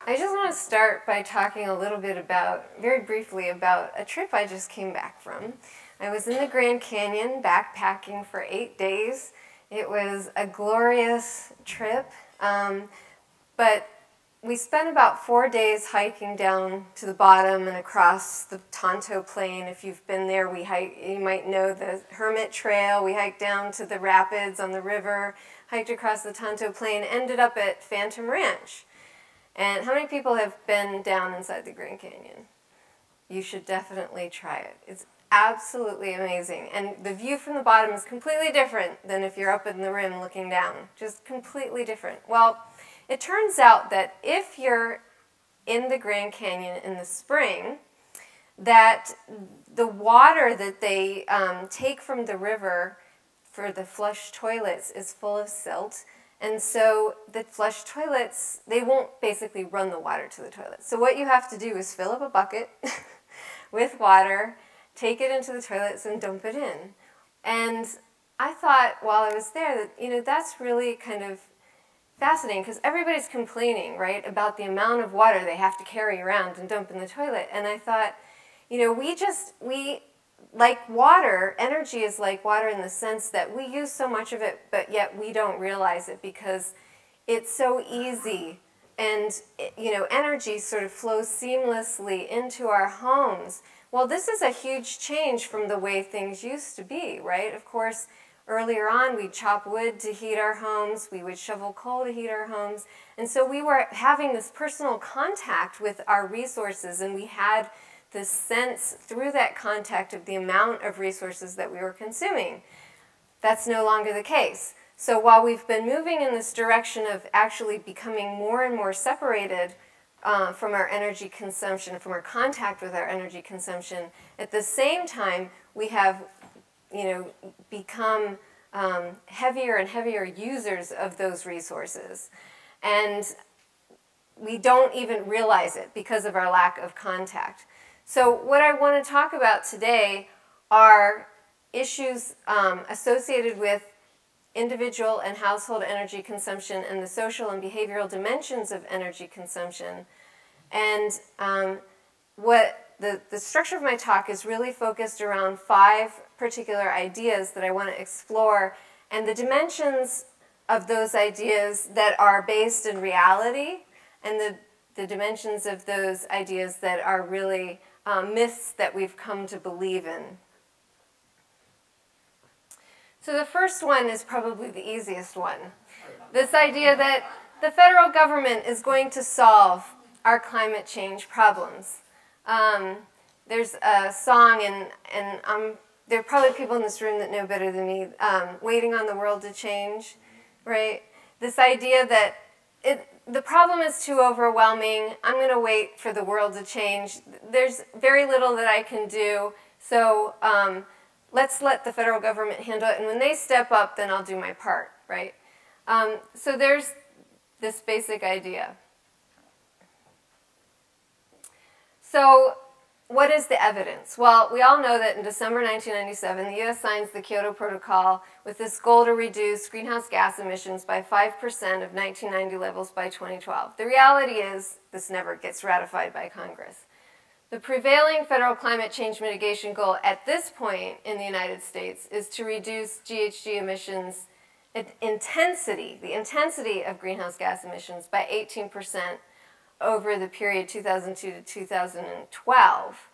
I just want to start by talking a little bit about, very briefly, about a trip I just came back from. I was in the Grand Canyon backpacking for 8 days. It was a glorious trip, but we spent about 4 days hiking down to the bottom and across the Tonto Plain. If you've been there, you might know the Hermit Trail. We hiked down to the rapids on the river, hiked across the Tonto Plain, ended up at Phantom Ranch. And how many people have been down inside the Grand Canyon? You should definitely try it. It's absolutely amazing. And the view from the bottom is completely different than if you're up in the rim looking down. Just completely different. Well, it turns out that if you're in the Grand Canyon in the spring, that the water that they take from the river for the flush toilets is full of silt. And so the flush toilets, they won't basically run the water to the toilet. So what you have to do is fill up a bucket with water, take it into the toilets and dump it in. And I thought while I was there that, that's really kind of fascinating because everybody's complaining, right, about the amount of water they have to carry around and dump in the toilet. And I thought, we like water, energy is like water in the sense that we use so much of it, but yet we don't realize it because it's so easy. And, energy sort of flows seamlessly into our homes. Well, this is a huge change from the way things used to be, right? Of course, earlier on, we'd chop wood to heat our homes. We would shovel coal to heat our homes. And so we were having this personal contact with our resources, and we had this sense through that contact of the amount of resources that we were consuming. That's no longer the case. So while we've been moving in this direction of actually becoming more and more separated from our energy consumption, from our contact with our energy consumption, at the same time we have become heavier and heavier users of those resources. And we don't even realize it because of our lack of contact. So what I want to talk about today are issues associated with individual and household energy consumption and the social and behavioral dimensions of energy consumption. And what the structure of my talk is really focused around 5 particular ideas that I want to explore and the dimensions of those ideas that are based in reality and the dimensions of those ideas that are really myths that we've come to believe in. So the first one is probably the easiest one. This idea that the federal government is going to solve our climate change problems. There's a song, and there are probably people in this room that know better than me, Waiting on the World to Change, right? This idea that the problem is too overwhelming. I'm going to wait for the world to change. There's very little that I can do, so let's let the federal government handle it, and when they step up, then I'll do my part, right? So there's this basic idea. So what is the evidence? Well, we all know that in December 1997, the U.S. signs the Kyoto Protocol with this goal to reduce greenhouse gas emissions by 5% of 1990 levels by 2012. The reality is this never gets ratified by Congress. The prevailing federal climate change mitigation goal at this point in the United States is to reduce GHG emissions the intensity of greenhouse gas emissions by 18% over the period 2002 to 2012.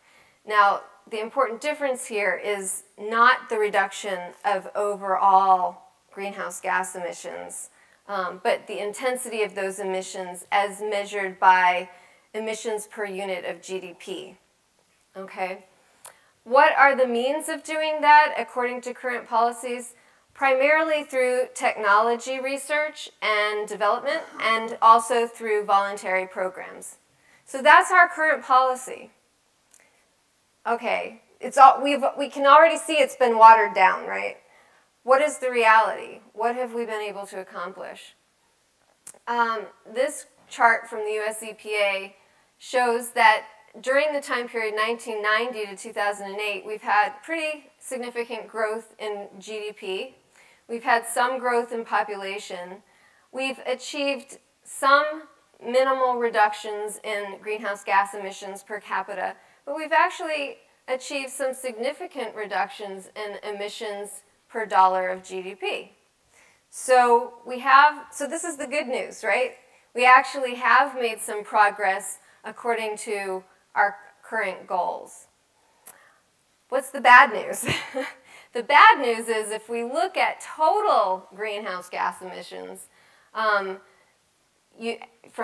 Now, the important difference here is not the reduction of overall greenhouse gas emissions, but the intensity of those emissions as measured by emissions per unit of GDP. Okay? What are the means of doing that according to current policies? Primarily through technology research and development, and also through voluntary programs. So that's our current policy. Okay, we can already see it's been watered down, right? What is the reality? What have we been able to accomplish? This chart from the US EPA shows that during the time period 1990 to 2008, we've had pretty significant growth in GDP. We've had some growth in population. We've achieved some minimal reductions in greenhouse gas emissions per capita, but we've actually achieved some significant reductions in emissions per dollar of GDP. So this is the good news, right? We actually have made some progress according to our current goals. What's the bad news? The bad news is if we look at total greenhouse gas emissions from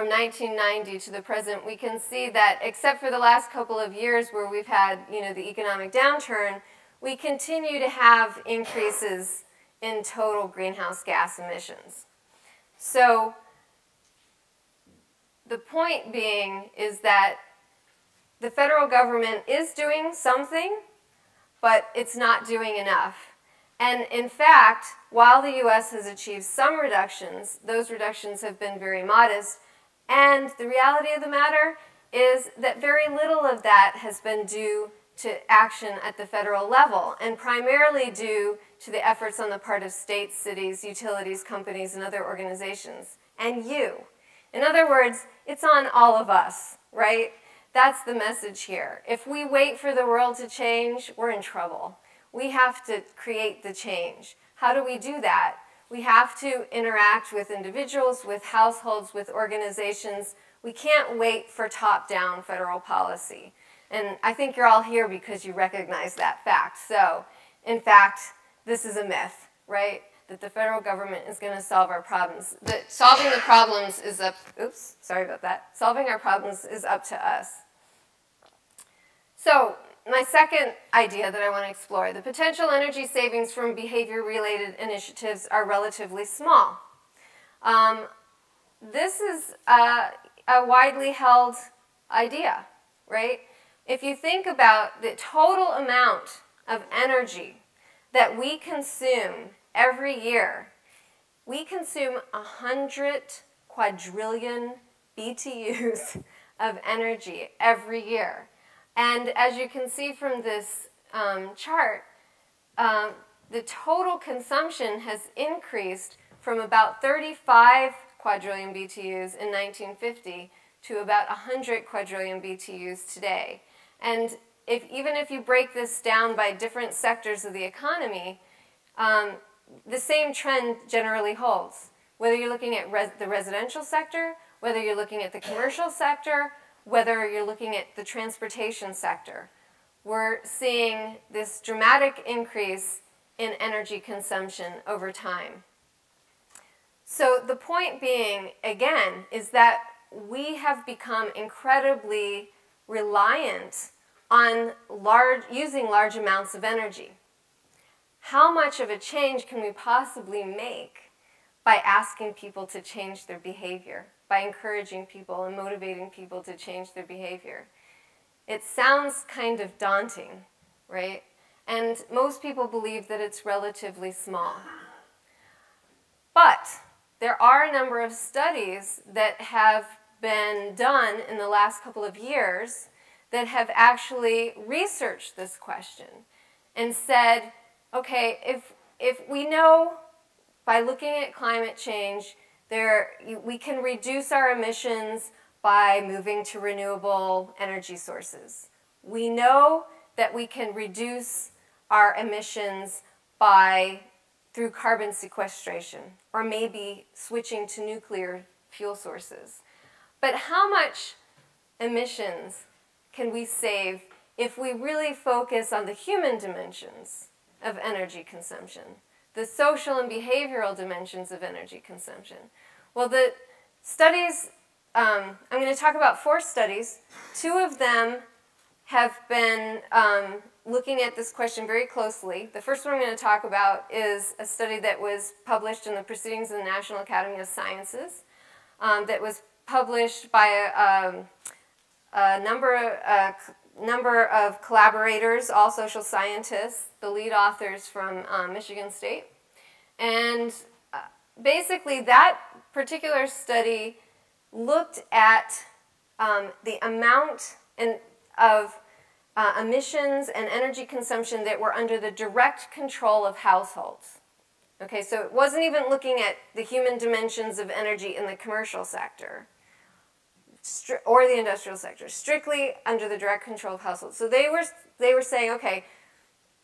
1990 to the present, we can see that except for the last couple of years where we've had the economic downturn, we continue to have increases in total greenhouse gas emissions. So the point being is that the federal government is doing something, but it's not doing enough. And in fact, while the U.S. has achieved some reductions, those reductions have been very modest. And the reality of the matter is that very little of that has been due to action at the federal level, and primarily due to the efforts on the part of states, cities, utilities, companies, and other organizations, and you. In other words, it's on all of us, right? That's the message here. If we wait for the world to change, we're in trouble. We have to create the change. How do we do that? We have to interact with individuals, with households, with organizations. We can't wait for top-down federal policy. And I think you're all here because you recognize that fact. So, in fact, this is a myth, right? That the federal government is going to solve our problems. Solving the problems is up, oops, sorry about that. Solving our problems is up to us. So, my second idea that I want to explore, the potential energy savings from behavior-related initiatives are relatively small. This is a widely held idea, right? If you think about the total amount of energy that we consume every year, we consume 100 quadrillion BTUs of energy every year. And as you can see from this chart, the total consumption has increased from about 35 quadrillion BTUs in 1950 to about 100 quadrillion BTUs today. And even if you break this down by different sectors of the economy, the same trend generally holds. Whether you're looking at the residential sector, whether you're looking at the commercial sector, whether you're looking at the transportation sector, we're seeing this dramatic increase in energy consumption over time. So the point being, again, is that we have become incredibly reliant on using large amounts of energy. How much of a change can we possibly make by asking people to change their behavior, by encouraging people and motivating people to change their behavior? It sounds kind of daunting, right? And most people believe that it's relatively small. But there are a number of studies that have been done in the last couple of years that have actually researched this question and said, okay, if we know by looking at climate change, we can reduce our emissions by moving to renewable energy sources. We know that we can reduce our emissions through carbon sequestration, or maybe switching to nuclear fuel sources. But how much emissions can we save if we really focus on the human dimensions of energy consumption, the social and behavioral dimensions of energy consumption? Well, the studies, I'm going to talk about 4 studies. 2 of them have been looking at this question very closely. The first one I'm going to talk about is a study that was published in the Proceedings of the National Academy of Sciences that was published by a number of collaborators, all social scientists, the lead authors from Michigan State. And basically that particular study looked at the amount of emissions and energy consumption that were under the direct control of households. Okay, so it wasn't even looking at the human dimensions of energy in the commercial sector. or the industrial sector, strictly under the direct control of households. So they were saying, okay,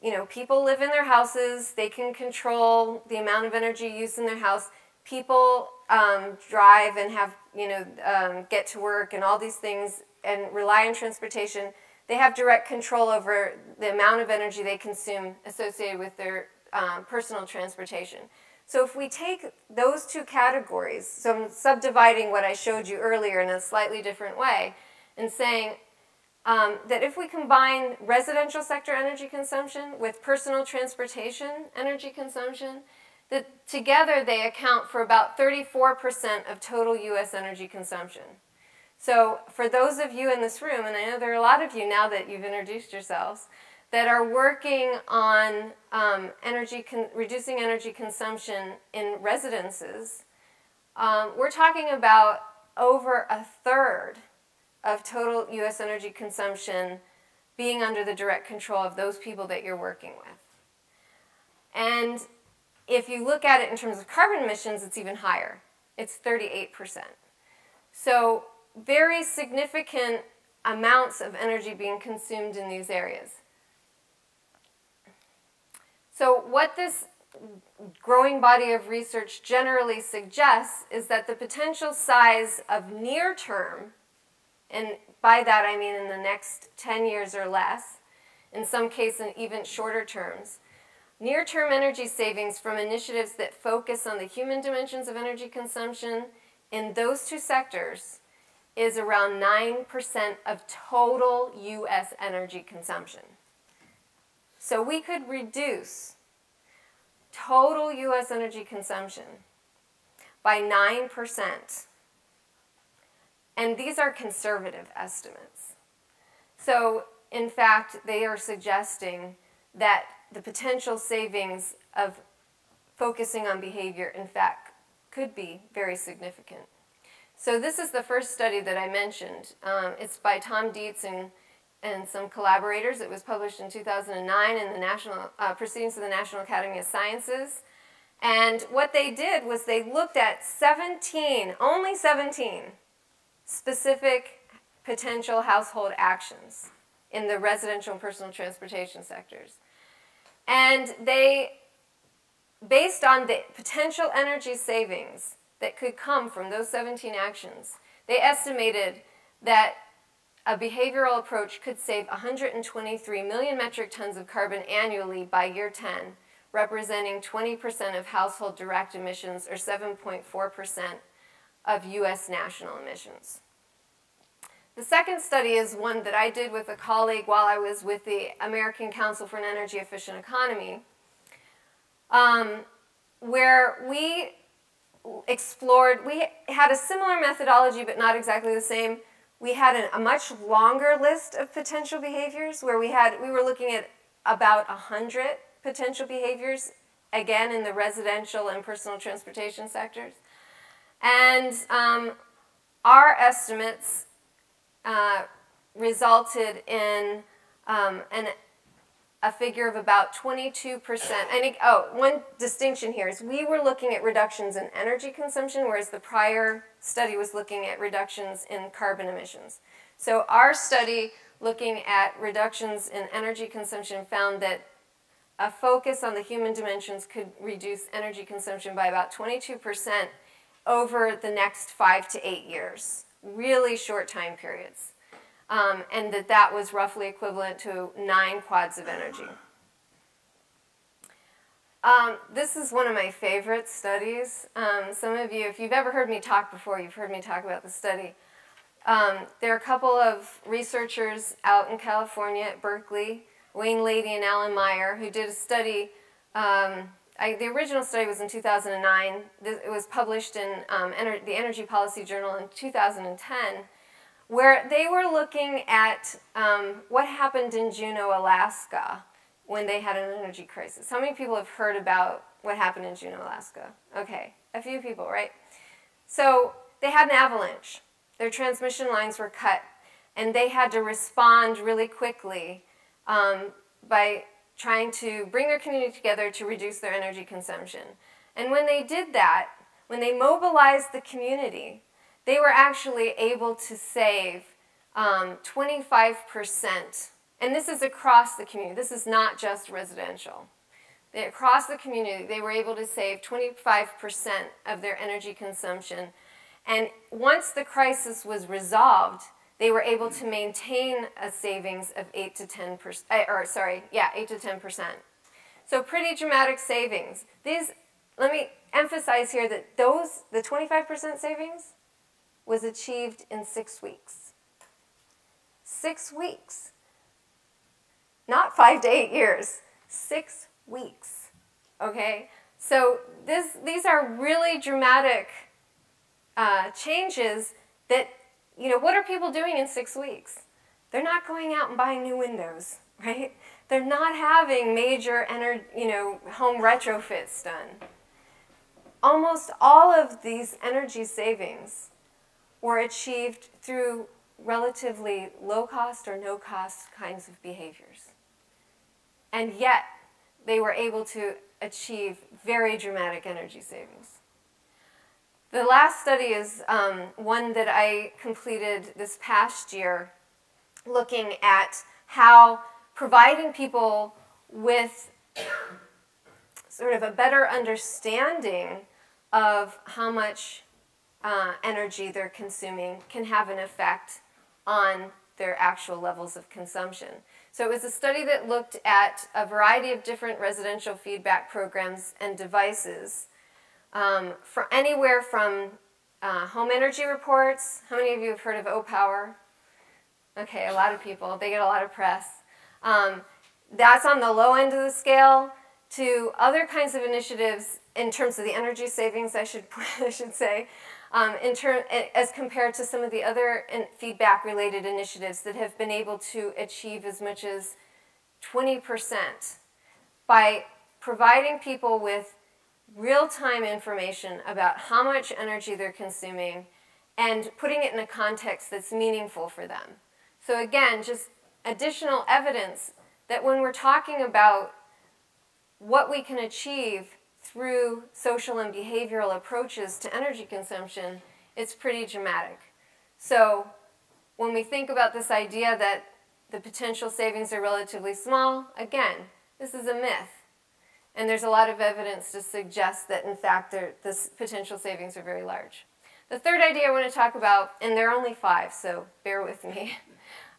you know, people live in their houses, they can control the amount of energy used in their house. People drive and have, you know, get to work and all these things and rely on transportation. They have direct control over the amount of energy they consume associated with their personal transportation. So if we take those two categories, so I'm subdividing what I showed you earlier in a slightly different way and saying that if we combine residential sector energy consumption with personal transportation energy consumption, that together they account for about 34% of total U.S. energy consumption. So for those of you in this room, and I know there are a lot of you now that you've introduced yourselves, that are working on reducing energy consumption in residences, we're talking about over a third of total U.S. energy consumption being under the direct control of those people that you're working with. And if you look at it in terms of carbon emissions, it's even higher. It's 38%. So very significant amounts of energy being consumed in these areas. So what this growing body of research generally suggests is that the potential size of near term, and by that I mean in the next 10 years or less, in some cases in even shorter terms, near-term energy savings from initiatives that focus on the human dimensions of energy consumption in those two sectors is around 9% of total U.S. energy consumption. So we could reduce total U.S. energy consumption by 9%. And these are conservative estimates. So, in fact, they are suggesting that the potential savings of focusing on behavior, in fact, could be very significant. So this is the first study that I mentioned. It's by Tom Dietz and some collaborators. It was published in 2009 in the National Proceedings of the National Academy of Sciences. And what they did was they looked at only 17 specific potential household actions in the residential and personal transportation sectors. And they, based on the potential energy savings that could come from those 17 actions, they estimated that a behavioral approach could save 123 million metric tons of carbon annually by year 10, representing 20% of household direct emissions or 7.4% of U.S. national emissions. The second study is one that I did with a colleague while I was with the American Council for an Energy Efficient Economy, where we had a similar methodology but not exactly the same. We had a much longer list of potential behaviors where we were looking at about 100 potential behaviors, again in the residential and personal transportation sectors. And our estimates resulted in a figure of about 22%. One distinction here is we were looking at reductions in energy consumption, whereas the prior study was looking at reductions in carbon emissions. So our study looking at reductions in energy consumption found that a focus on the human dimensions could reduce energy consumption by about 22% over the next 5 to 8 years. Really short time periods. And that was roughly equivalent to 9 quads of energy. This is one of my favorite studies. Some of you, if you've ever heard me talk before, you've heard me talk about the study. There are a couple of researchers out in California at Berkeley, Wayne Lady and Alan Meyer, who did a study. The original study was in 2009. It was published in the Energy Policy Journal in 2010, where they were looking at what happened in Juneau, Alaska, when they had an energy crisis. How many people have heard about what happened in Juneau, Alaska? Okay, a few people, right? So they had an avalanche. Their transmission lines were cut, and they had to respond really quickly by trying to bring their community together to reduce their energy consumption. And when they did that, when they mobilized the community, they were actually able to save 25%. And this is across the community. This is not just residential. Across the community, they were able to save 25% of their energy consumption. And once the crisis was resolved, they were able to maintain a savings of 8 to 10%, 8 to 10%. So pretty dramatic savings. Let me emphasize here that the 25% savings was achieved in 6 weeks. 6 weeks. Not 5 to 8 years. 6 weeks. Okay? So these are really dramatic changes that, what are people doing in 6 weeks? They're not going out and buying new windows, right? They're not having major home retrofits done. Almost all of these energy savings were achieved through relatively low-cost or no-cost kinds of behaviors. And yet, they were able to achieve very dramatic energy savings. The last study is one that I completed this past year, looking at how providing people with sort of a better understanding of how much energy they're consuming can have an effect on their actual levels of consumption. So it was a study that looked at a variety of different residential feedback programs and devices, anywhere from home energy reports. How many of you have heard of O-Power? Okay, a lot of people. They get a lot of press. That's on the low end of the scale, to other kinds of initiatives in terms of the energy savings, I should say, as compared to some of the other feedback-related initiatives that have been able to achieve as much as 20% by providing people with real-time information about how much energy they're consuming and putting it in a context that's meaningful for them. So again, just additional evidence that when we're talking about what we can achieve through social and behavioral approaches to energy consumption, it's pretty dramatic. So when we think about this idea that the potential savings are relatively small, again, this is a myth. And there's a lot of evidence to suggest that, in fact, the potential savings are very large. The third idea I want to talk about, and there are only 5, so bear with me.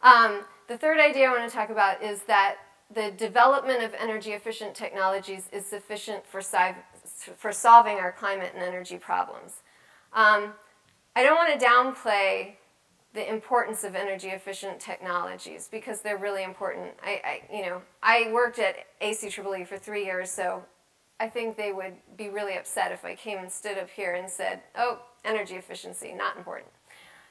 The third idea I want to talk about is that the development of energy-efficient technologies is sufficient for solving our climate and energy problems. I don't want to downplay the importance of energy-efficient technologies because they're really important. I worked at ACEEE for 3 years, so I think they would be really upset if I came and stood up here and said, oh, energy efficiency, not important.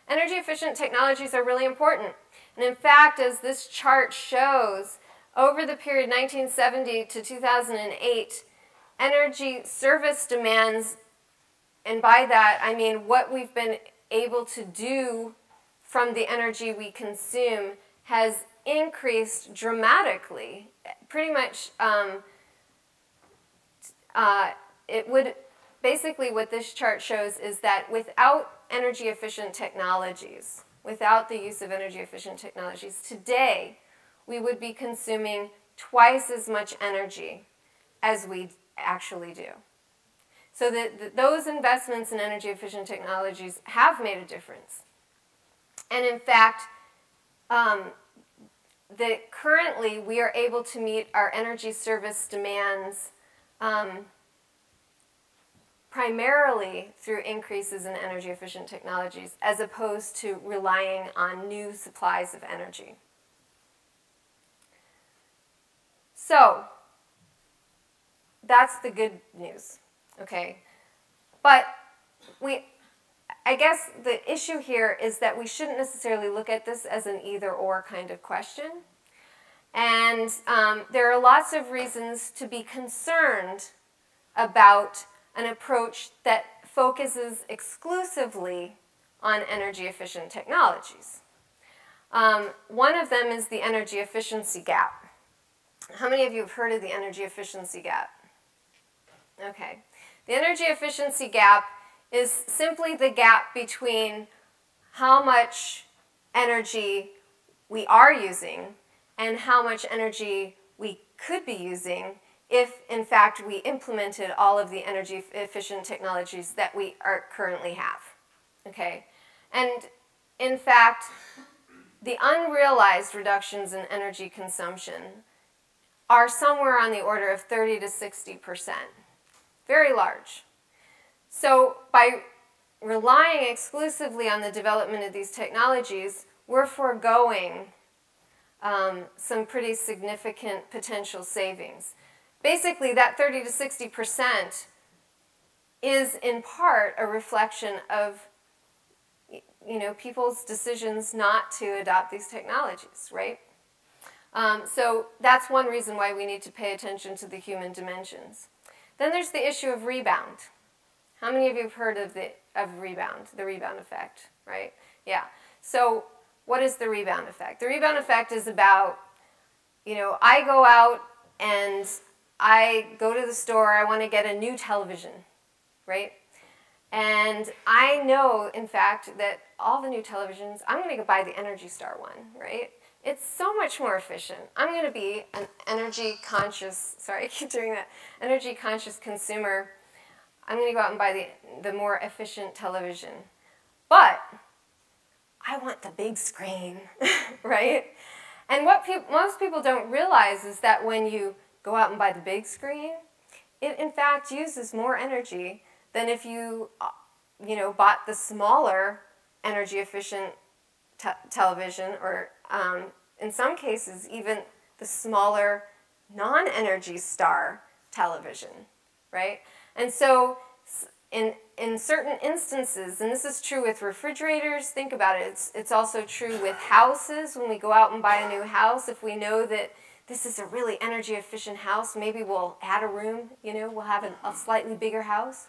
Energy-efficient technologies are really important. And in fact, as this chart shows, over the period 1970 to 2008, energy service demands, and by that I mean what we've been able to do from the energy we consume, has increased dramatically. Pretty much, basically what this chart shows is that without energy efficient technologies, without the use of energy efficient technologies, today we would be consuming twice as much energy as we actually do. So those investments in energy efficient technologies have made a difference. And in fact, currently we are able to meet our energy service demands primarily through increases in energy efficient technologies as opposed to relying on new supplies of energy. So that's the good news, okay? But I guess the issue here is that we shouldn't necessarily look at this as an either-or kind of question. And there are lots of reasons to be concerned about an approach that focuses exclusively on energy-efficient technologies. One of them is the energy efficiency gap. How many of you have heard of the energy efficiency gap? Okay. The energy efficiency gap is simply the gap between how much energy we are using and how much energy we could be using if, in fact, we implemented all of the energy efficient technologies that we currently have. Okay? And, in fact, the unrealized reductions in energy consumption are somewhere on the order of 30 to 60%. Very large. So by relying exclusively on the development of these technologies, we're foregoing some pretty significant potential savings. Basically, that 30 to 60% is in part a reflection of people's decisions not to adopt these technologies, right? So that's one reason why we need to pay attention to the human dimensions. Then there's the issue of rebound. How many of you have heard of rebound, the rebound effect, right? Yeah. So what is the rebound effect? The rebound effect is about, I go out and I go to the store, I want to get a new television, right? And I know, in fact, that all the new televisions, I'm going to go buy the Energy Star one, right? It's so much more efficient. I'm going to be an energy conscious, sorry, I keep doing that, energy conscious consumer. I'm going to go out and buy the more efficient television. But I want the big screen, right? And what most people don't realize is that when you go out and buy the big screen, it in fact uses more energy than if you, bought the smaller energy efficient television, or in some cases even the smaller non-Energy Star television, right? And so in certain instances, and this is true with refrigerators, think about it, it's also true with houses. When we go out and buy a new house, if we know that this is a really energy efficient house, maybe we'll add a room, we'll have a slightly bigger house.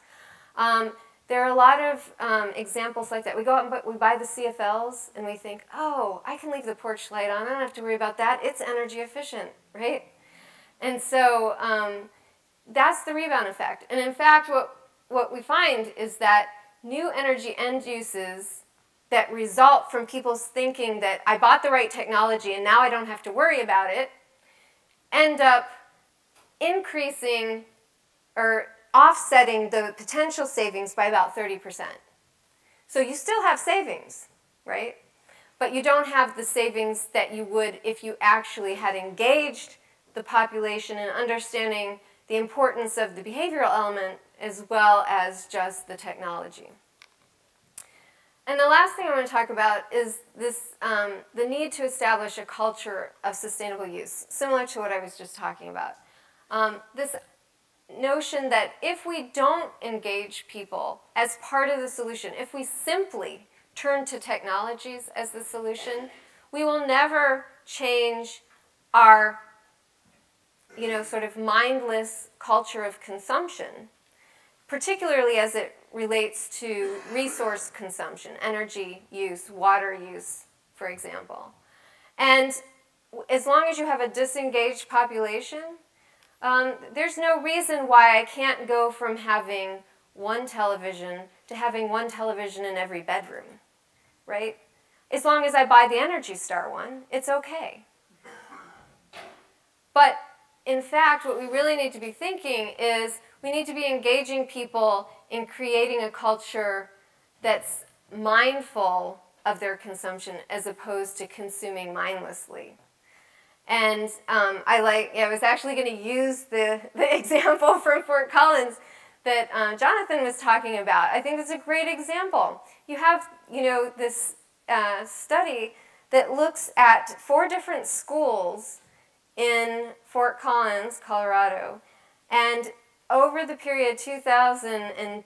There are a lot of examples like that. We go out and we buy the CFLs and we think, oh, I can leave the porch light on, I don't have to worry about that, it's energy efficient, right? And so that's the rebound effect. And in fact, what we find is that new energy end uses that result from people's thinking that I bought the right technology and now I don't have to worry about it, end up increasing or offsetting the potential savings by about 30%. So you still have savings, right? But you don't have the savings that you would if you actually had engaged the population in understanding the importance of the behavioral element as well as just the technology. And the last thing I want to talk about is this, the need to establish a culture of sustainable use, similar to what I was just talking about. This notion that if we don't engage people as part of the solution, if we simply turn to technologies as the solution, we will never change our sort of mindless culture of consumption, particularly as it relates to resource consumption, energy use, water use, for example. And as long as you have a disengaged population, there's no reason why I can't go from having one television to having one television in every bedroom, right? As long as I buy the Energy Star one, it's okay. But in fact, what we really need to be thinking is we need to be engaging people in creating a culture that's mindful of their consumption as opposed to consuming mindlessly. And I was actually going to use the example from Fort Collins that Jonathan was talking about. I think it's a great example. You have, this study that looks at 4 different schools in Fort Collins, Colorado, and over the period 2000 to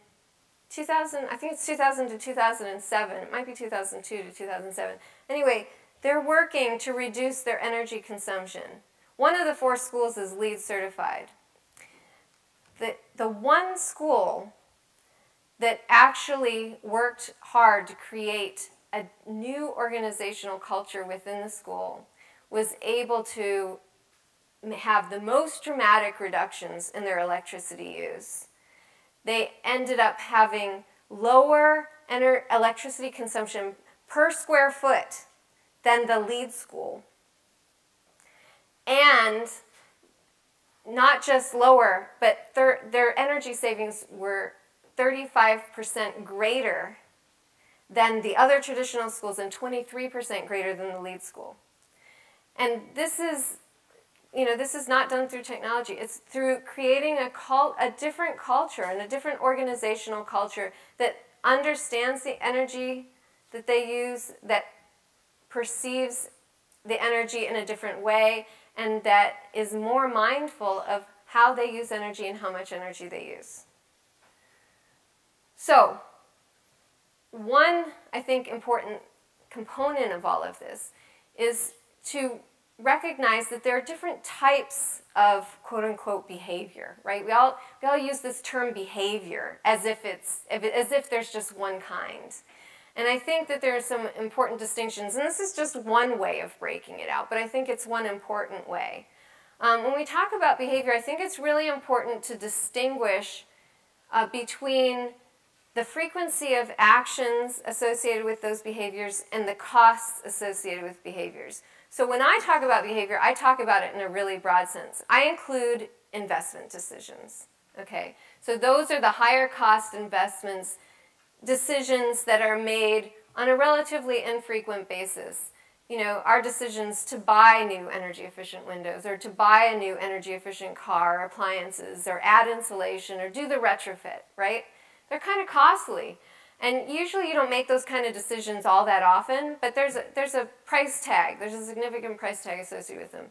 2007, it might be 2002 to 2007. Anyway, they're working to reduce their energy consumption. One of the 4 schools is LEED certified. The one school that actually worked hard to create a new organizational culture within the school was able to have the most dramatic reductions in their electricity use. They ended up having lower electricity consumption per square foot than the lead school. And not just lower, but their energy savings were 35% greater than the other traditional schools and 23% greater than the lead school. And this is, this is not done through technology. It's through creating a different culture and a different organizational culture that understands the energy that they use, that perceives the energy in a different way, and that is more mindful of how they use energy and how much energy they use. So, one, I think, important component of all of this is to recognize that there are different types of quote-unquote behavior, right? We all use this term behavior as if there's just one kind. And I think that there are some important distinctions, and this is just one way of breaking it out, but I think it's one important way. When we talk about behavior, I think it's really important to distinguish between the frequency of actions associated with those behaviors and the costs associated with behaviors. So when I talk about behavior, I talk about it in a really broad sense. I include investment decisions, okay? So those are the higher cost investments, decisions that are made on a relatively infrequent basis. Our decisions to buy new energy efficient windows, or to buy a new energy efficient car, or appliances, or add insulation, or do the retrofit, right? They're kind of costly. And usually you don't make those kind of decisions all that often, but there's a price tag. There's a significant price tag associated with them.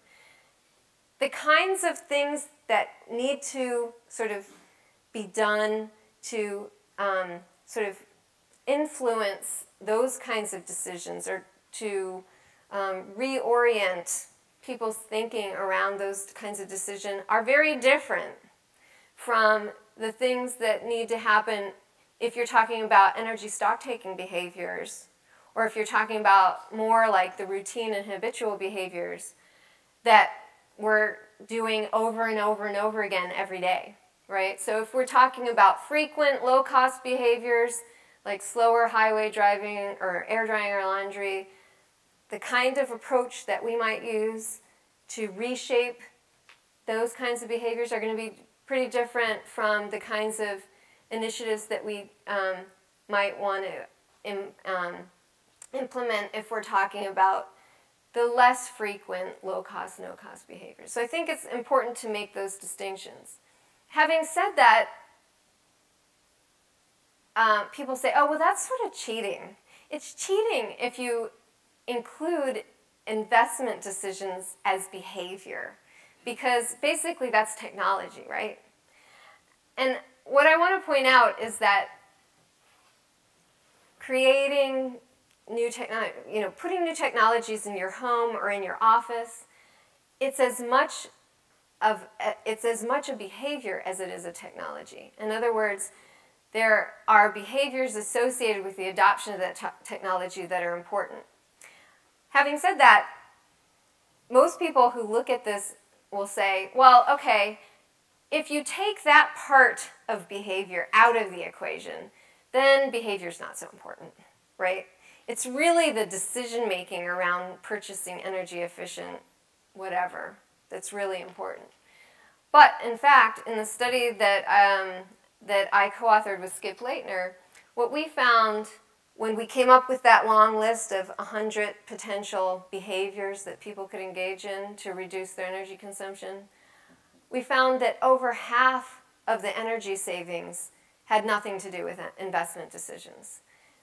The kinds of things that need to sort of be done to sort of influence those kinds of decisions, or to reorient people's thinking around those kinds of decisions, are very different from the things that need to happen if you're talking about energy stock-taking behaviors, or if you're talking about more like the routine and habitual behaviors that we're doing over and over and over again every day, right? So if we're talking about frequent low-cost behaviors like slower highway driving or air drying our laundry, the kind of approach that we might use to reshape those kinds of behaviors are going to be pretty different from the kinds of initiatives that we might want to implement if we're talking about the less frequent low-cost, no-cost behaviors. So I think it's important to make those distinctions. Having said that, people say, oh, well, that's sort of cheating. It's cheating if you include investment decisions as behavior, because basically that's technology, right? And what I want to point out is that creating new technology, putting new technologies in your home or in your office, it's as much a behavior as it is a technology. In other words, there are behaviors associated with the adoption of that technology that are important. Having said that, most people who look at this will say, well, okay, if you take that part of behavior out of the equation, then behavior's not so important, right? It's really the decision-making around purchasing energy efficient whatever that's really important. But in fact, in the study that I co-authored with Skip Leitner, what we found when we came up with that long list of 100 potential behaviors that people could engage in to reduce their energy consumption, we found that over half of the energy savings had nothing to do with investment decisions.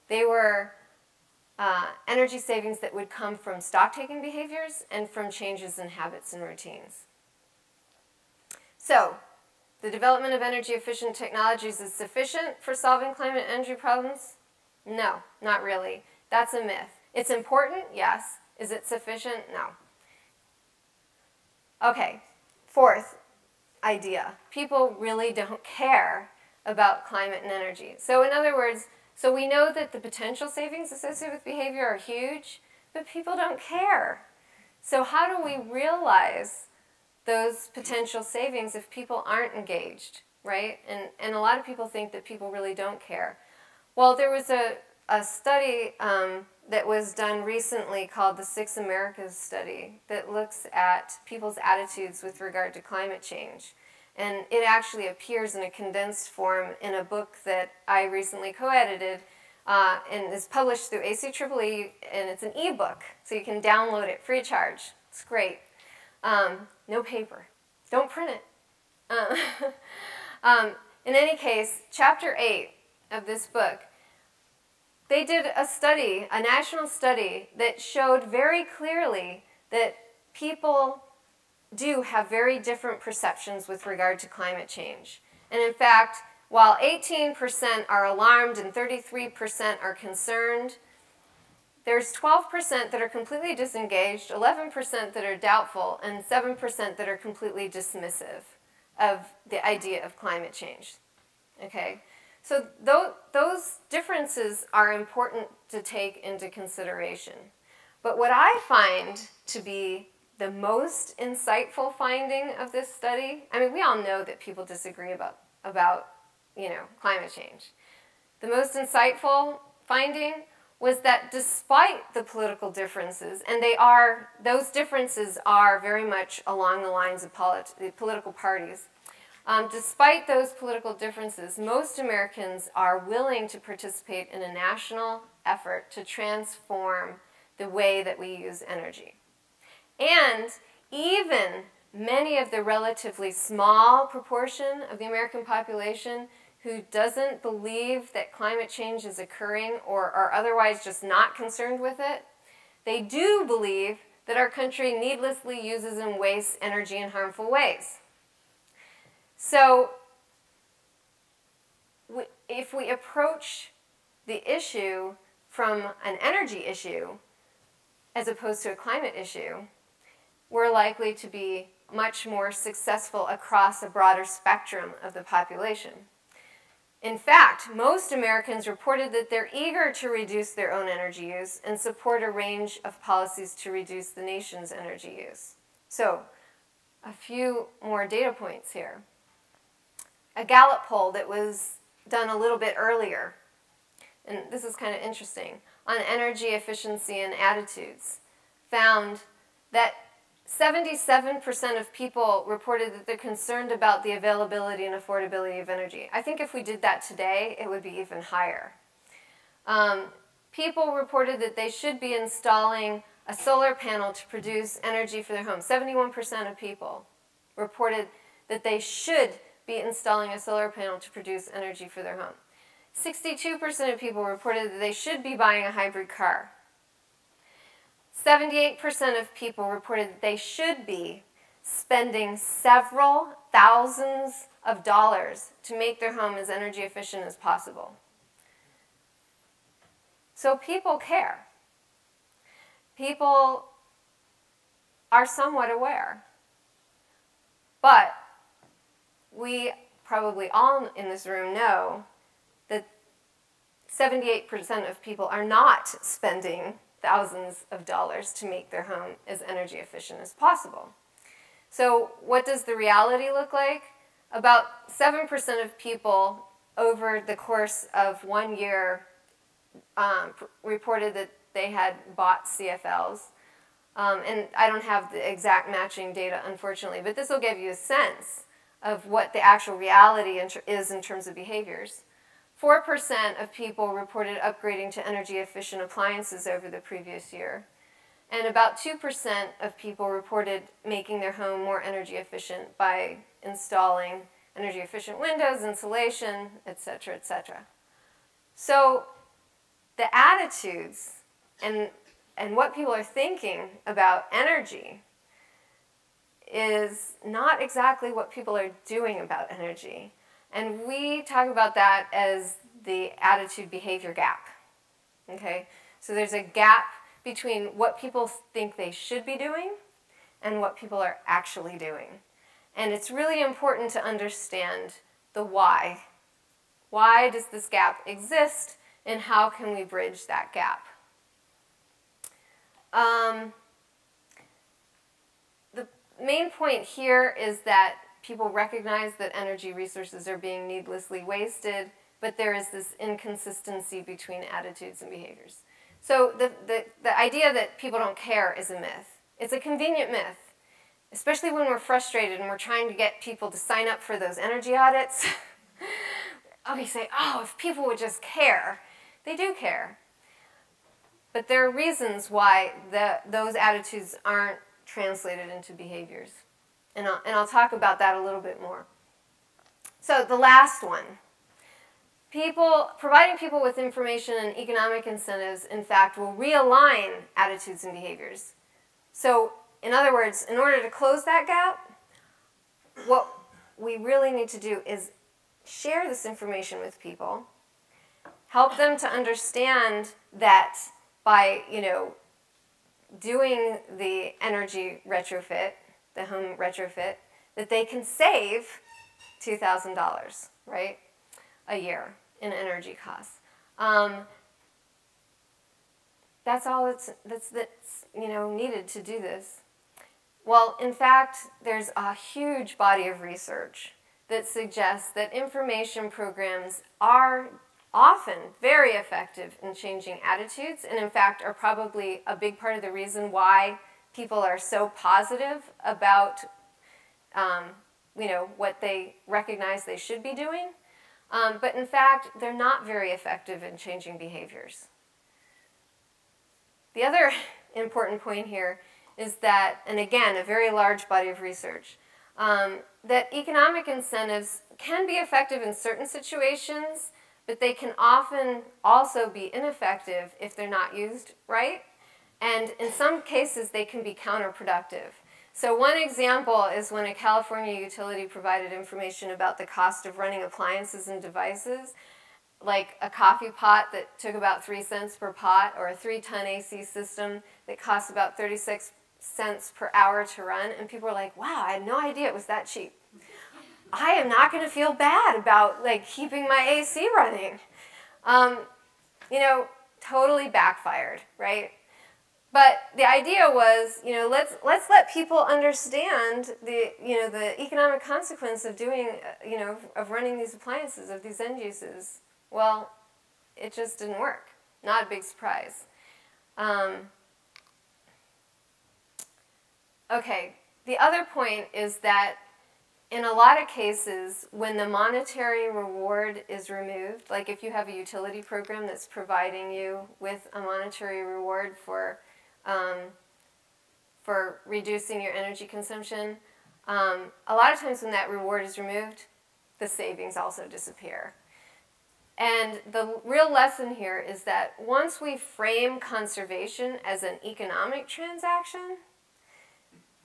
They were energy savings that would come from stock-taking behaviors and from changes in habits and routines. So, the development of energy-efficient technologies is sufficient for solving climate and energy problems? No, not really. That's a myth. It's important? Yes. Is it sufficient? No. Okay, fourth idea. People really don't care about climate and energy. So in other words, so we know that the potential savings associated with behavior are huge, but people don't care. So how do we realize those potential savings if people aren't engaged, right? And a lot of people think that people really don't care. Well, there was a study that was done recently called the Six Americas Study that looks at people's attitudes with regard to climate change. And it actually appears in a condensed form in a book that I recently co-edited and is published through ACEEE, and it's an e-book, so you can download it free of charge. It's great. No paper. Don't print it. In any case, chapter 8 of this book, they did a study, a national study, that showed very clearly that people do have very different perceptions with regard to climate change. And in fact, while 18% are alarmed and 33% are concerned, there's 12% that are completely disengaged, 11% that are doubtful, and 7% that are completely dismissive of the idea of climate change. Okay? So those differences are important to take into consideration. But what I find to be the most insightful finding of this study, I mean, we all know that people disagree about climate change. The most insightful finding was that despite the political differences, and those differences are very much along the lines of political parties, despite those political differences, most Americans are willing to participate in a national effort to transform the way that we use energy. And even many of the relatively small proportion of the American population who doesn't believe that climate change is occurring or are otherwise just not concerned with it, they do believe that our country needlessly uses and wastes energy in harmful ways. So if we approach the issue from an energy issue as opposed to a climate issue, we're likely to be much more successful across a broader spectrum of the population. In fact, most Americans reported that they're eager to reduce their own energy use and support a range of policies to reduce the nation's energy use. So, a few more data points here. A Gallup poll that was done a little bit earlier, and this is kind of interesting, on energy efficiency and attitudes, found that 77% of people reported that they're concerned about the availability and affordability of energy. I think if we did that today, it would be even higher. People reported that they should be installing a solar panel to produce energy for their home. 71% of people reported that they should be installing a solar panel to produce energy for their home. 62% of people reported that they should be buying a hybrid car. 78% of people reported that they should be spending several thousands of dollars to make their home as energy efficient as possible. So people care. People are somewhat aware. But we probably all in this room know that 78% of people are not spending thousands of dollars to make their home as energy efficient as possible. So what does the reality look like? About 7% of people over the course of 1 year reported that they had bought CFLs. And I don't have the exact matching data, unfortunately, but this will give you a sense of what the actual reality is in terms of behaviors. 4% of people reported upgrading to energy-efficient appliances over the previous year. And about 2% of people reported making their home more energy efficient by installing energy-efficient windows, insulation, etc., etc. So the attitudes and what people are thinking about energy is not exactly what people are doing about energy. And we talk about that as the attitude-behavior gap. Okay? So there's a gap between what people think they should be doing and what people are actually doing. And it's really important to understand the why. Why does this gap exist, and how can we bridge that gap? The main point here is that people recognize that energy resources are being needlessly wasted, but there is this inconsistency between attitudes and behaviors. So the idea that people don't care is a myth. It's a convenient myth, especially when we're frustrated and we're trying to get people to sign up for those energy audits. We say, oh, if people would just care. They do care. But there are reasons why those attitudes aren't translated into behaviors. And I'll talk about that a little bit more. So the last one. Providing people with information and economic incentives, in fact, will realign attitudes and behaviors. So, in other words, in order to close that gap, what we really need to do is share this information with people, help them to understand that by, doing the energy retrofit, the home retrofit, that they can save $2,000, right, a year in energy costs. That's all that's needed to do this. Well, in fact, there's a huge body of research that suggests that information programs are often very effective in changing attitudes, and in fact are probably a big part of the reason why people are so positive about what they recognize they should be doing. But in fact, they're not very effective in changing behaviors. The other important point here is that, and again, a very large body of research, that economic incentives can be effective in certain situations, but they can often also be ineffective if they're not used right. And in some cases, they can be counterproductive. So one example is when a California utility provided information about the cost of running appliances and devices, like a coffee pot that took about 3 cents per pot, or a 3-ton AC system that cost about 36 cents per hour to run. And people were like, wow, I had no idea it was that cheap. I am not going to feel bad about keeping my AC running. Totally backfired, right? But the idea was, let's let people understand the economic consequence of doing, of running these appliances, of these end uses. Well, it just didn't work. Not a big surprise. Okay, the other point is that in a lot of cases, when the monetary reward is removed, like if you have a utility program that's providing you with a monetary reward for reducing your energy consumption, a lot of times when that reward is removed, the savings also disappear. And the real lesson here is that once we frame conservation as an economic transaction,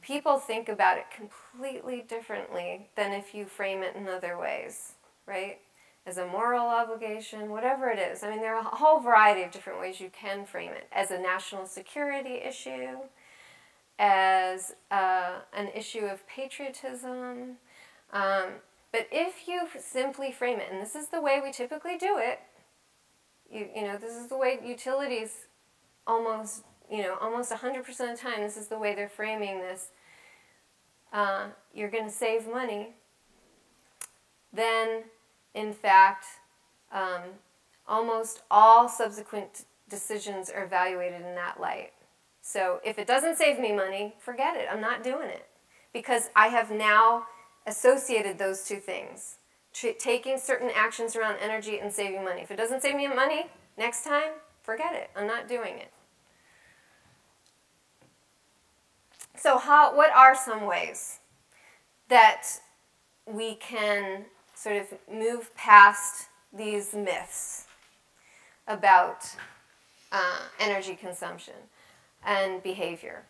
people think about it completely differently than if you frame it in other ways, right? As a moral obligation, whatever it is. I mean, there are a whole variety of different ways you can frame it. As a national security issue, as an issue of patriotism. But if you simply frame it, and this is the way we typically do it, this is the way utilities almost 100% of the time, this is the way they're framing this. You're going to save money. Then, in fact, almost all subsequent decisions are evaluated in that light. So if it doesn't save me money, forget it. I'm not doing it. Because I have now associated those two things. Taking certain actions around energy and saving money. If it doesn't save me money, next time, forget it. I'm not doing it. So what are some ways that we can sort of move past these myths about energy consumption and behavior,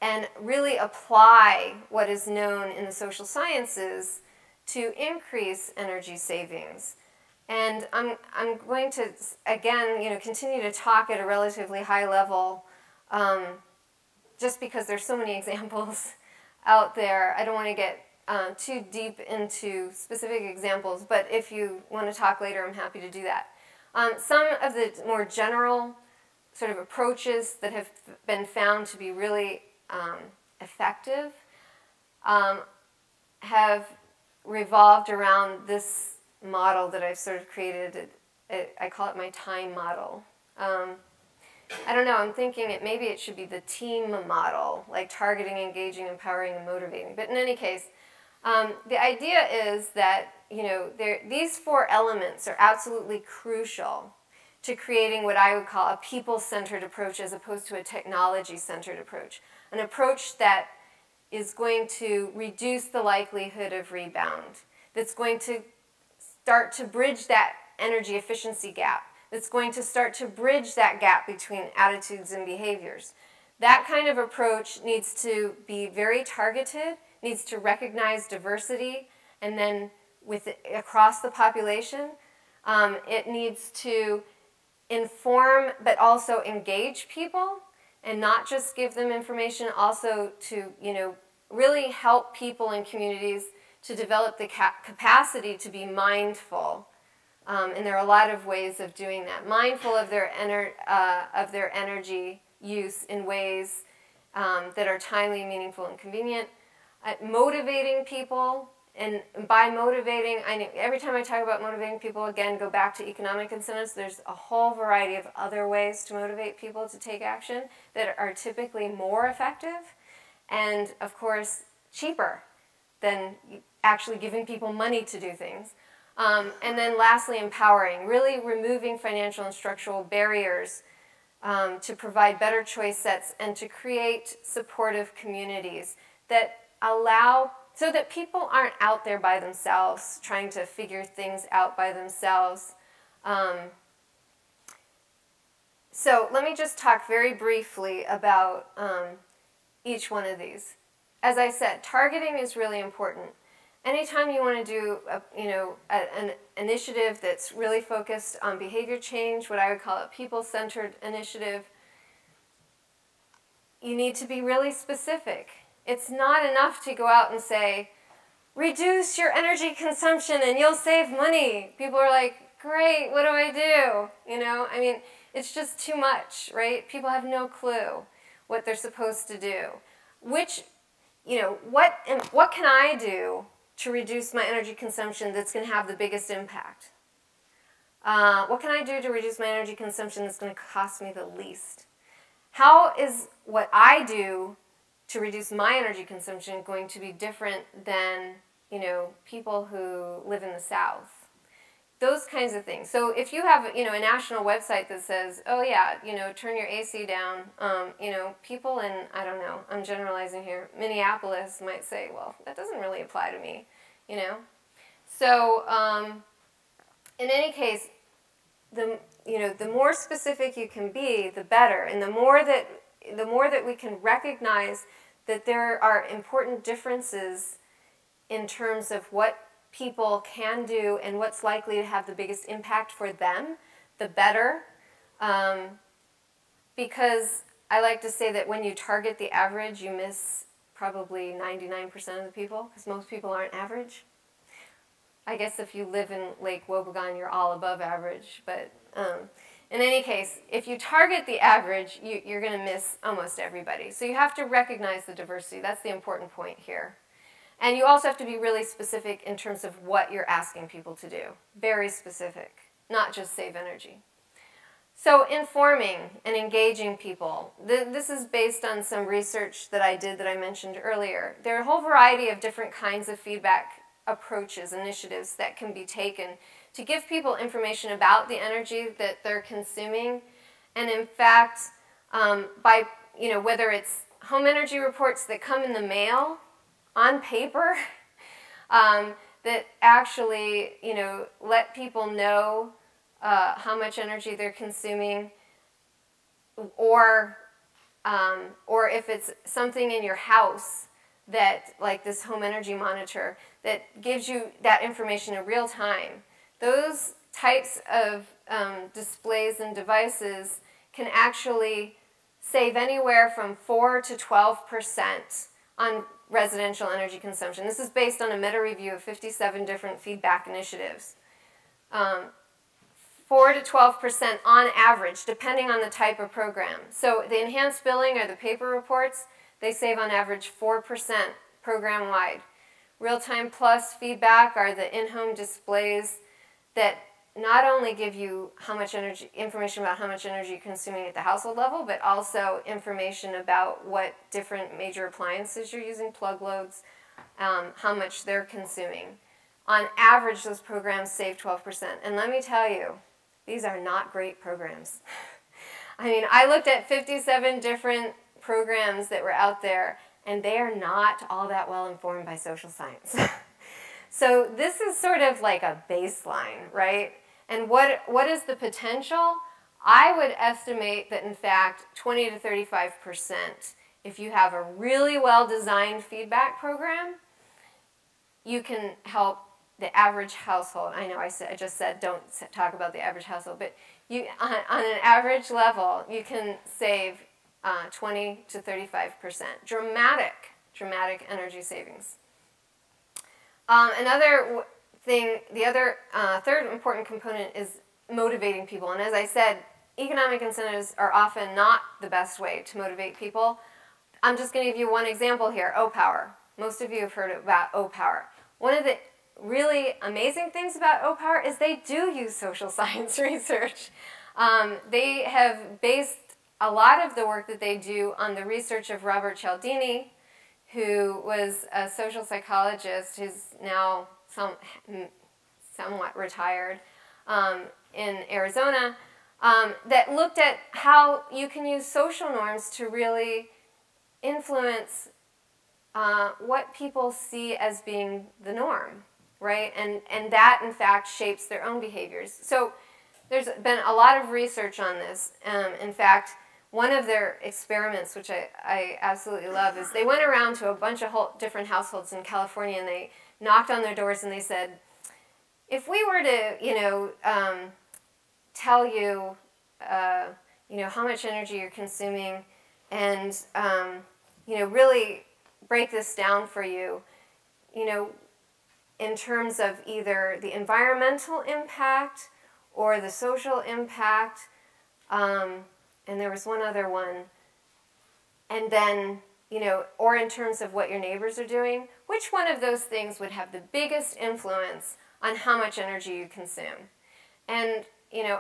and really apply what is known in the social sciences to increase energy savings? And I'm going to, again, continue to talk at a relatively high level, just because there's so many examples out there. I don't want to get too deep into specific examples, but if you want to talk later, I'm happy to do that. Some of the more general sort of approaches that have been found to be really effective have revolved around this model that I've sort of created. I call it my time model. I don't know, I'm thinking maybe it should be the team model, like targeting, engaging, empowering, and motivating. But in any case, the idea is that, you know, these 4 elements are absolutely crucial to creating what I would call a people-centered approach as opposed to a technology-centered approach. An approach that is going to reduce the likelihood of rebound, that's going to start to bridge that energy efficiency gap, that's going to start to bridge that gap between attitudes and behaviors. That kind of approach needs to be very targeted, needs to recognize diversity, and then across the population, it needs to inform but also engage people, and not just give them information, also to, you know, really help people in communities to develop the capacity to be mindful. And there are a lot of ways of doing that. Mindful of their energy use in ways that are timely, meaningful, and convenient. Motivating people, and by motivating, every time I talk about motivating people, again, go back to economic incentives. There's a whole variety of other ways to motivate people to take action that are typically more effective and, of course, cheaper than actually giving people money to do things. And then lastly, empowering, really removing financial and structural barriers to provide better choice sets and to create supportive communities that allow, so that people aren't out there by themselves trying to figure things out by themselves. So let me just talk very briefly about each one of these. As I said, targeting is really important. Anytime you want to do an initiative that's really focused on behavior change, what I would call a people-centered initiative, you need to be really specific. It's not enough to go out and say, reduce your energy consumption and you'll save money. People are like, great, what do I do? You know, I mean, it's just too much, right? People have no clue what they're supposed to do. Which, you know, what can I do to reduce my energy consumption that's going to have the biggest impact? What can I do to reduce my energy consumption that's going to cost me the least? How is what I do to reduce my energy consumption going to be different than, you know, people who live in the South? Those kinds of things. So if you have, you know, a national website that says, oh yeah, you know, turn your AC down, you know, people in, I don't know, I'm generalizing here, Minneapolis might say, well, that doesn't really apply to me, you know. So in any case, the more specific you can be, the better, and the more that we can recognize that there are important differences in terms of what people can do and what's likely to have the biggest impact for them, the better. Because I like to say that when you target the average, you miss probably 99% of the people, because most people aren't average. I guess if you live in Lake Wobegon, you're all above average. But in any case, if you target the average, you're going to miss almost everybody. So you have to recognize the diversity. That's the important point here. And you also have to be really specific in terms of what you're asking people to do. Very specific, not just save energy. So informing and engaging people. This is based on some research that I did that I mentioned earlier. There are a whole variety of different kinds of feedback approaches, initiatives that can be taken to give people information about the energy that they're consuming. And in fact, by, you know, whether it's home energy reports that come in the mail, on paper, that actually, you know, let people know how much energy they're consuming, or if it's something in your house that, like this home energy monitor, that gives you that information in real time. Those types of displays and devices can actually save anywhere from 4 to 12% on residential energy consumption. This is based on a meta-review of 57 different feedback initiatives. 4 to 12% on average, depending on the type of program. So the enhanced billing or the paper reports, they save on average 4% program-wide. Real-time plus feedback are the in-home displays that not only give you information about how much energy you're consuming at the household level, but also information about what different major appliances you're using, plug loads, how much they're consuming. On average, those programs save 12%. And let me tell you, these are not great programs. I mean, I looked at 57 different programs that were out there, and they are not all that well informed by social science. So this is sort of like a baseline, right? And what is the potential? I would estimate that, in fact, 20 to 35%, if you have a really well-designed feedback program, you can help the average household. I know I just said don't talk about the average household, but you, on an average level, you can save 20 to 35%. Dramatic energy savings. Another thing, the other third important component is motivating people. And as I said, economic incentives are often not the best way to motivate people. I'm just going to give you one example here, O-Power. Most of you have heard about O-Power. One of the really amazing things about O-Power is they do use social science research. They have based a lot of the work that they do on the research of Robert Cialdini, who was a social psychologist who's now somewhat retired in Arizona, that looked at how you can use social norms to really influence what people see as being the norm, right? And that, in fact, shapes their own behaviors. So there's been a lot of research on this. In fact, one of their experiments, which I absolutely love, is they went around to a bunch of different households in California, and they knocked on their doors and they said, if we were to, tell you, how much energy you're consuming and, really break this down for you, in terms of either the environmental impact or the social impact, and there was one other one, and then, or in terms of what your neighbors are doing, which one of those things would have the biggest influence on how much energy you consume? And,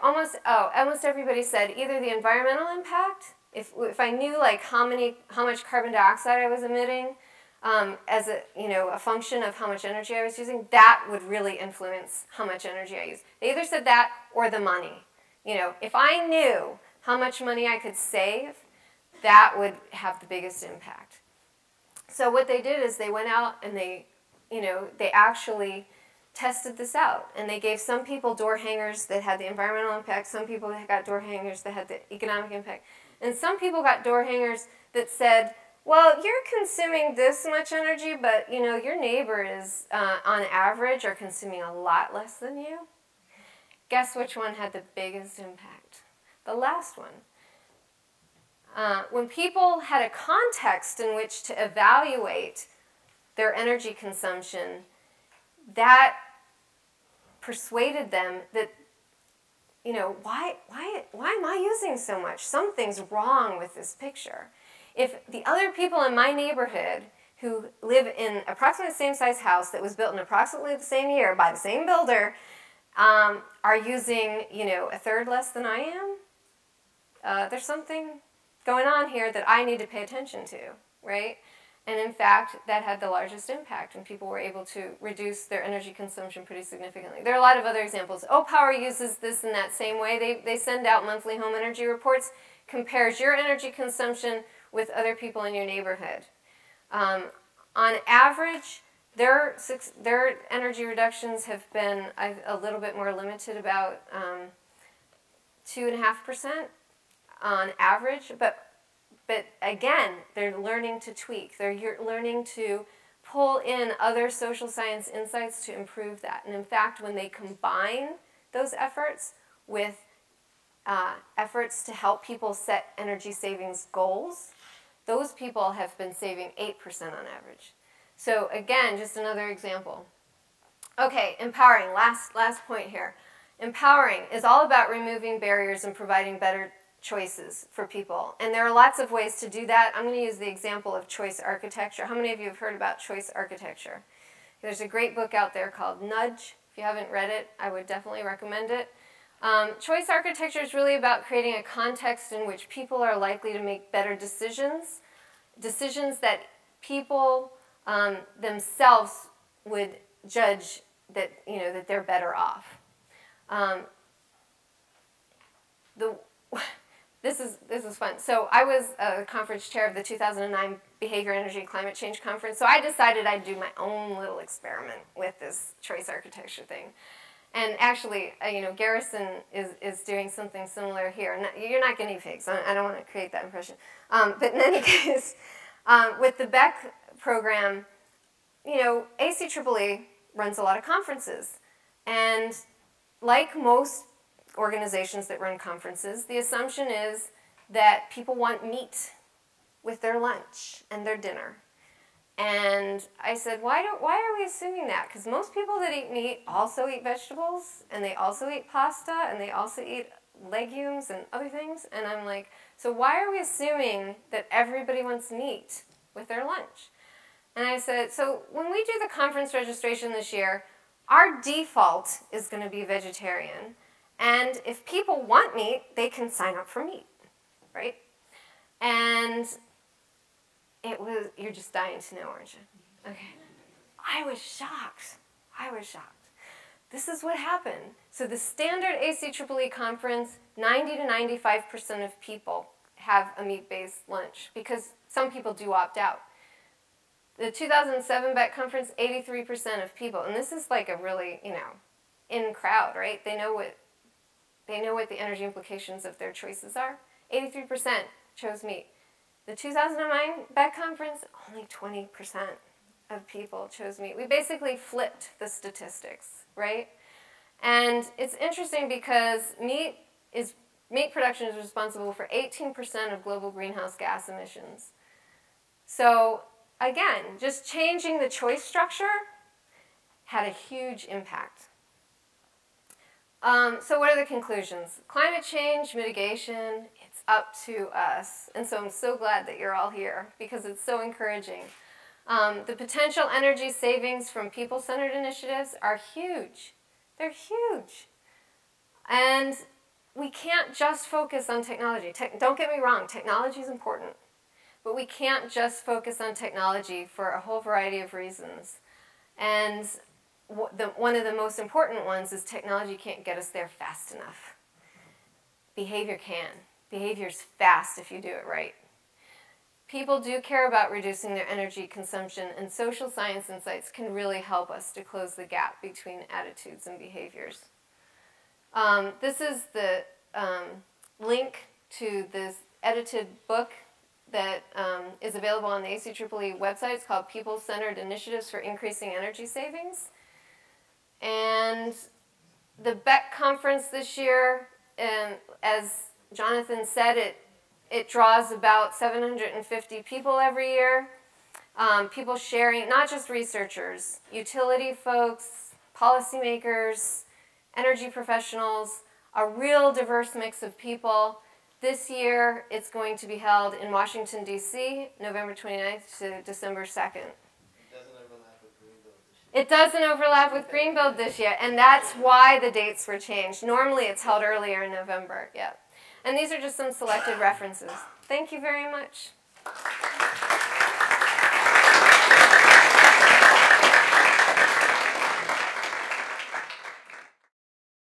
almost everybody said either the environmental impact, if I knew like how much carbon dioxide I was emitting, as a function of how much energy I was using, that would really influence how much energy I use. They either said that or the money. If I knew how much money I could save, that would have the biggest impact. So what they did is they went out and they actually tested this out. And they gave some people door hangers that had the environmental impact, some people got door hangers that had the economic impact, and some people got door hangers that said, well, you're consuming this much energy, but your neighbor is, on average, are consuming a lot less than you. Guess which one had the biggest impact? The last one. When people had a context in which to evaluate their energy consumption, that persuaded them that, why am I using so much? Something's wrong with this picture. If the other people in my neighborhood who live in approximately the same size house that was built in approximately the same year by the same builder are using, a third less than I am, there's something going on here that I need to pay attention to, right? And in fact, that had the largest impact, and people were able to reduce their energy consumption pretty significantly. There are a lot of other examples. O-Power uses this in that same way. They send out monthly home energy reports, compares your energy consumption with other people in your neighborhood. On average, their energy reductions have been a little bit more limited, about 2.5% on average, but again, they're learning to tweak. They're learning to pull in other social science insights to improve that. And in fact, when they combine those efforts with efforts to help people set energy savings goals, those people have been saving 8% on average. So again, just another example. Okay, empowering, last point here. Empowering is all about removing barriers and providing better choices for people. And there are lots of ways to do that. I'm going to use the example of choice architecture. How many of you have heard about choice architecture? There's a great book out there called Nudge If you haven't read it, I would definitely recommend it. Choice architecture is really about creating a context in which people are likely to make better decisions, decisions that people themselves would judge that, that they're better off. This is fun. So I was a conference chair of the 2009 Behavior, Energy, and Climate Change Conference, so I decided I'd do my own little experiment with this choice architecture thing. And actually, Garrison is doing something similar here. You're not guinea pigs. I don't want to create that impression. But in any case, with the Beck program, ACEEE runs a lot of conferences. And like most organizations that run conferences, the assumption is that people want meat with their lunch and their dinner. And I said, why are we assuming that? Because most people that eat meat also eat vegetables, and they also eat pasta, and they also eat legumes and other things. And I'm like, so why are we assuming that everybody wants meat with their lunch? And I said, so when we do the conference registration this year, our default is going to be vegetarian. And if people want meat, they can sign up for meat, right? And it was, you're just dying to know, aren't you? Okay. I was shocked. This is what happened. So the standard ACEEE conference, 90 to 95% of people have a meat-based lunch because some people do opt out. The 2007 Beck conference, 83% of people, and this is like a really, in crowd, right? They know what the energy implications of their choices are. 83% chose meat. The 2009 Beck conference, only 20% of people chose meat. We basically flipped the statistics, right? And it's interesting because meat production is responsible for 18% of global greenhouse gas emissions. So again, just changing the choice structure had a huge impact. So what are the conclusions? Climate change mitigation, it's up to us. And so I'm so glad that you're all here because it's so encouraging. The potential energy savings from people-centered initiatives are huge. They're huge. And we can't just focus on technology. Don't get me wrong, technology is important. But we can't just focus on technology for a whole variety of reasons. And one of the most important ones is technology can't get us there fast enough. Behavior can. Behavior's fast if you do it right. People do care about reducing their energy consumption, and social science insights can really help us to close the gap between attitudes and behaviors. This is the link to this edited book that is available on the ACEEE website. It's called People-Centered Initiatives for Increasing Energy Savings. And the Beck conference this year, as Jonathan said, it draws about 750 people every year. People sharing, not just researchers, utility folks, policymakers, energy professionals, a real diverse mix of people. This year, it's going to be held in Washington, D.C., November 29th to December 2nd. It doesn't overlap with Greenbuild this year, and that's why the dates were changed. Normally, it's held earlier in November, yeah. And these are just some selected references. Thank you very much.